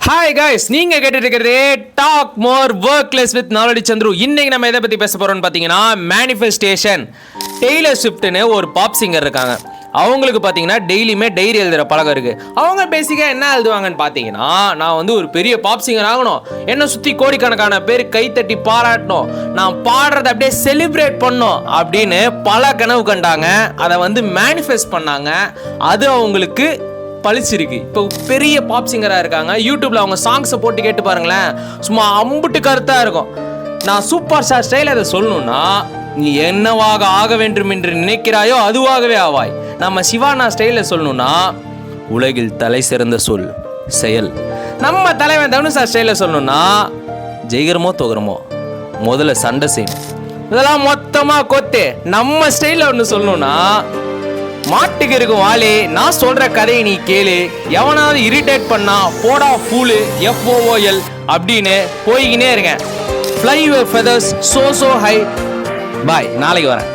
Hi guys, நீங்க கேட்டுட்டு இருக்கிறது டாக் மோர் ஒர்க்லெஸ் வித் நாலடி சந்துரு. இன்னைக்கு நம்ம எதை பத்தி பேச போறோம்னு பாத்தீங்கன்னா மேனிஃபெஸ்டேஷன். டெய்லர் ஸ்விஃப்ட்னு ஒரு பாப் சிங்கர் இருக்காங்க. அவங்களுக்கு பார்த்தீங்கன்னா டெய்லியுமே டைரி எழுதுகிற பழக்கம் இருக்குது. அவங்க பேசிக்காக என்ன எழுதுவாங்கன்னு பார்த்தீங்கன்னா, நான் வந்து ஒரு பெரிய பாப் சிங்கர் ஆகணும், என்னை சுற்றி கோடிக்கணக்கான பேர் கைத்தட்டி பாராட்டணும், நான் பாடுறதை அப்படியே செலிப்ரேட் பண்ணணும் அப்படின்னு பல கனவு கண்டாங்க. அதை வந்து மேனிஃபெஸ்ட் பண்ணாங்க. அது அவங்களுக்கு பழிச்சிருக்கு. இப்போ பெரிய பாப் சிங்கராக இருக்காங்க. யூடியூப்பில் அவங்க சாங்ஸை போட்டு கேட்டு பாருங்களேன், சும்மா அம்புட்டு கருத்தாக இருக்கும். நான் சூப்பர் ஸ்டார் ஸ்டைல் அதை சொல்லணும்னா, நீ என்னவாக ஆக வேண்டும் என்று நினைக்கிறாயோ அதுவாகவே ஆவாய். நம்ம சிவானா ஸ்டைலில் சொல்லணும்னா, உலகில் தலை சிறந்த சொல் செயல். நம்ம தலைவன் தனுஷா ஸ்டைலில் சொல்லணும்னா, ஜெயிக்கிறமோ தோகிறமோ முதல்ல சண்டை செய்யணும், இதெல்லாம் மொத்தமாக கொத்து. நம்ம ஸ்டைலில் ஒன்று சொல்லணும்னா, மாட்டுக்கு இருக்கும் வாளே, நான் சொல்ற கதையை நீ கேளு, எவனாவது இரிட்டேட் பண்ணா போடா ஃபூலு FOOL அப்படின்னு போய்கினே இருங்க. Fly your feathers so high. பாய், நாளைக்கு வரேன்.